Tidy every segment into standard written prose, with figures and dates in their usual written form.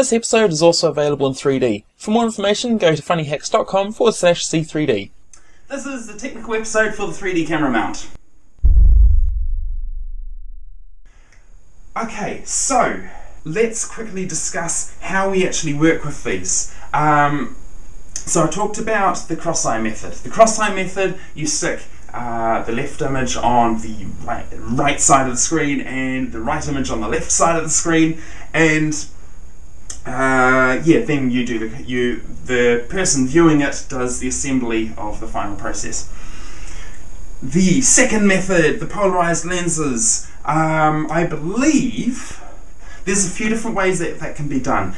This episode is also available in 3D. For more information, go to funnyhacks.com/C3D. This is the technical episode for the 3D camera mount. Okay, so let's quickly discuss how we actually work with these. So I talked about the cross-eye method. The cross-eye method, you stick the left image on the right side of the screen and the right image on the left side of the screen, and then you do the person viewing it does the assembly of the final process. The second method, the polarized lenses, I believe there's a few different ways that can be done.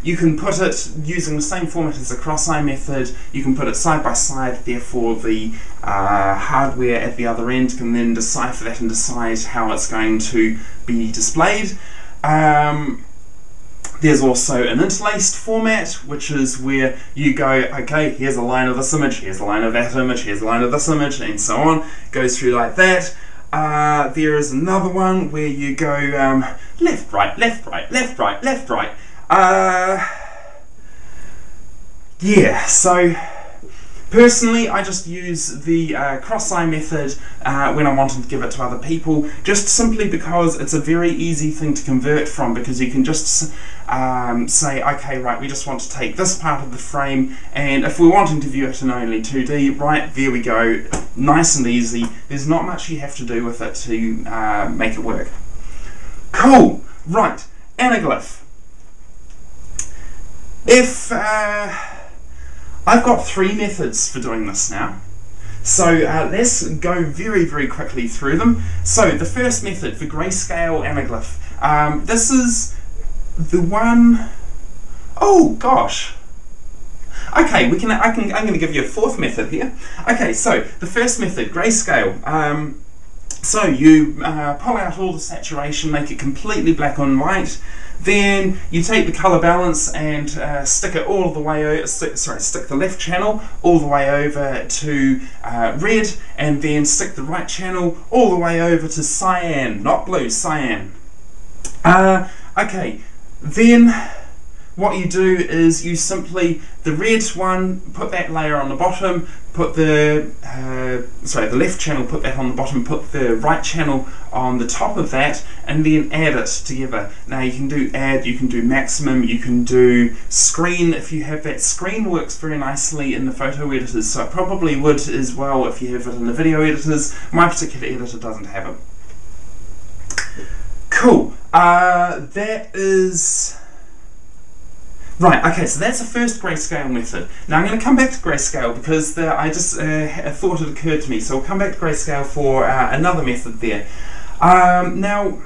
You can put it using the same format as the cross-eye method. You can put it side by side, therefore the hardware at the other end can then decipher that and decide how it's going to be displayed. There's also an interlaced format, which is where you go, okay, here's a line of this image, here's a line of that image, here's a line of this image, and so on. It goes through like that. There is another one where you go left, right, left, right, left, right, left, right. Yeah, so personally I just use the cross-eye method when I wanted to give it to other people, just simply because it's a very easy thing to convert from, because you can just say, okay, right, we just want to take this part of the frame, and if we're wanting to view it in only 2D, right, there we go, nice and easy. There's not much you have to do with it to make it work. Cool, right, anaglyph. If I've got three methods for doing this now, so let's go very, very quickly through them. So the first method, the grayscale anaglyph. This is the one, oh gosh. Okay, I'm going to give you a fourth method here. Okay, so the first method, grayscale. So you pull out all the saturation, make it completely black and white. Then you take the color balance and stick it all the way over. Stick the left channel all the way over to red, and then stick the right channel all the way over to cyan, not blue, cyan. Okay, then what you do is you simply, the red one, put that layer on the bottom, put the left channel, put that on the bottom, put the right channel on the top of that, and then add it together. Now you can do add, you can do maximum, you can do screen if you have that. Screen works very nicely in the photo editors, so it probably would as well if you have it in the video editors. My particular editor doesn't have it. Cool, that is... Right, okay, so that's the first grayscale method. Now I'm going to come back to grayscale because a thought had occurred to me, so we'll come back to grayscale for another method there. Now,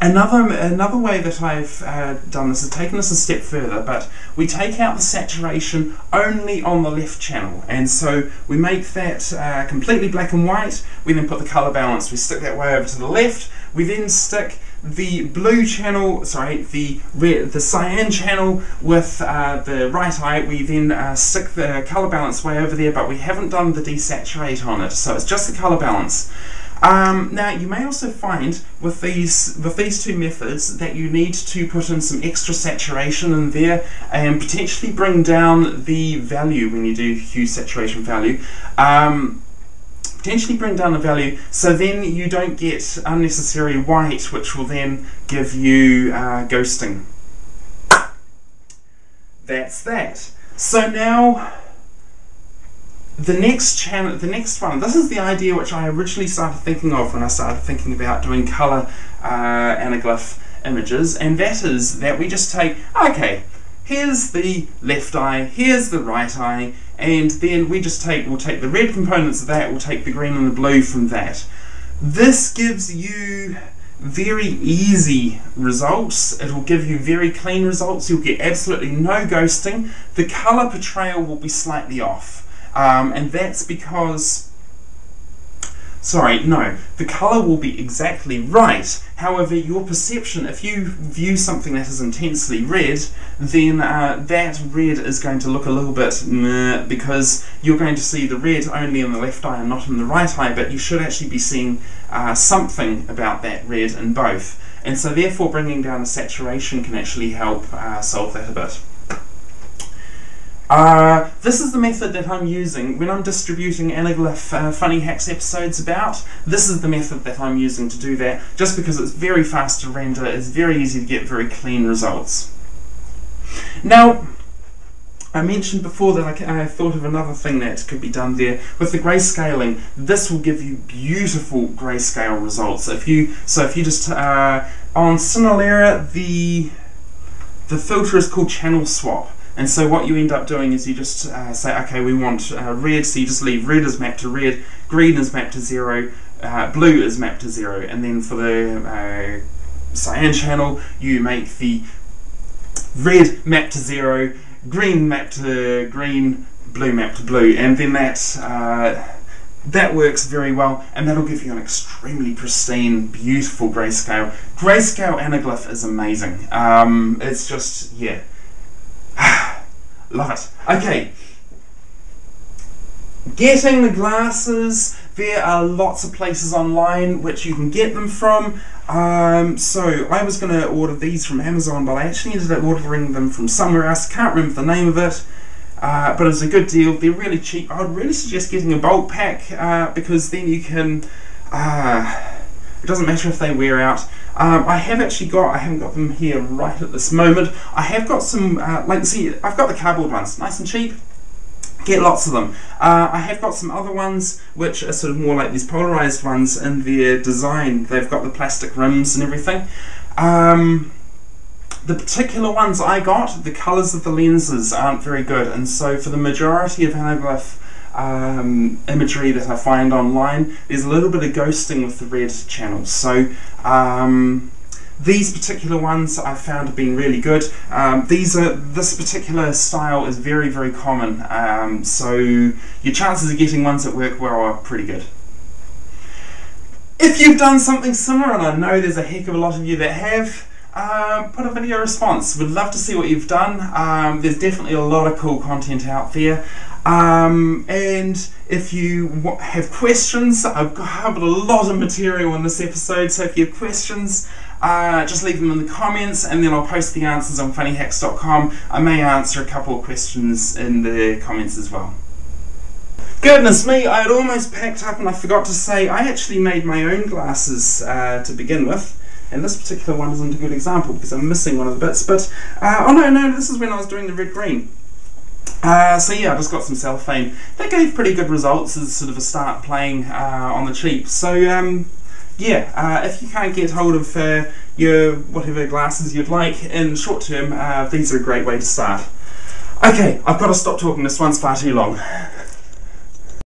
another way that I've done this is taken this a step further, but we take out the saturation only on the left channel, and so we make that completely black and white. We then put the color balance, we stick that way over to the left, we then stick the blue channel, the cyan channel with the right eye. We then stick the color balance way over there, but we haven't done the desaturate on it, so it's just the color balance. Now you may also find with these two methods that you need to put in some extra saturation in there and potentially bring down the value when you do hue saturation value. Potentially bring down the value, so then you don't get unnecessary white, which will then give you ghosting. That's that. So now the next one, this is the idea which I originally started thinking of when I started thinking about doing color anaglyph images, and that is that we just take, okay, here's the left eye, here's the right eye, and then we'll take the red components of that, we'll take the green and the blue from that. This gives you very easy results. It will give you very clean results. You'll get absolutely no ghosting. The color portrayal will be slightly off, and that's because the color will be exactly right. However, your perception, if you view something that is intensely red, then that red is going to look a little bit meh, because you're going to see the red only in the left eye and not in the right eye, but you should actually be seeing something about that red in both. and so therefore bringing down the saturation can actually help solve that a bit. This is the method that I'm using when I'm distributing Anaglyph FunnyHacks episodes about. This is the method that I'm using to do that, just because it's very fast to render, it's very easy to get very clean results. Now, I mentioned before that I thought of another thing that could be done there. With the grayscaling, this will give you beautiful grayscale results. If you just, on Cinelera, the filter is called channel swap. And so what you end up doing is you just say, okay, we want red, so you just leave red is mapped to red, green is mapped to 0, blue is mapped to 0, and then for the cyan channel, you make the red map to 0, green map to green, blue map to blue, and then that works very well, and that'll give you an extremely pristine, beautiful grayscale. Grayscale Anaglyph is amazing. It's just, yeah. Love it. Okay. Getting the glasses, there are lots of places online which you can get them from. So I was going to order these from Amazon, but I actually ended up ordering them from somewhere else. Can't remember the name of it, but it's a good deal. They're really cheap. I would really suggest getting a bulk pack because then you can. It doesn't matter if they wear out. I haven't got them here right at this moment. I have got some, I've got the cardboard ones, nice and cheap. Get lots of them. I have got some other ones which are sort of more like these polarized ones in their design. They've got the plastic rims and everything. The particular ones I got, the colours of the lenses aren't very good, and so for the majority of Anaglyph imagery that I find online, there's a little bit of ghosting with the red channels. So these particular ones I've found have been really good. This particular style is very, very common, so your chances of getting ones that work well are pretty good. If you've done something similar, and I know there's a heck of a lot of you that have, put a video response. We'd love to see what you've done. There's definitely a lot of cool content out there. And if you have questions, I've covered a lot of material in this episode, so if you have questions, just leave them in the comments, and then I'll post the answers on funnyhacks.com. I may answer a couple of questions in the comments as well. Goodness me, I had almost packed up and I forgot to say I actually made my own glasses to begin with. And this particular one isn't a good example because I'm missing one of the bits, but, oh no, this is when I was doing the red-green. So yeah, I just got some cellophane. That gave pretty good results as sort of a start playing on the cheap. So yeah, if you can't get hold of your whatever glasses you'd like in short term, these are a great way to start. Okay, I've got to stop talking, this one's far too long.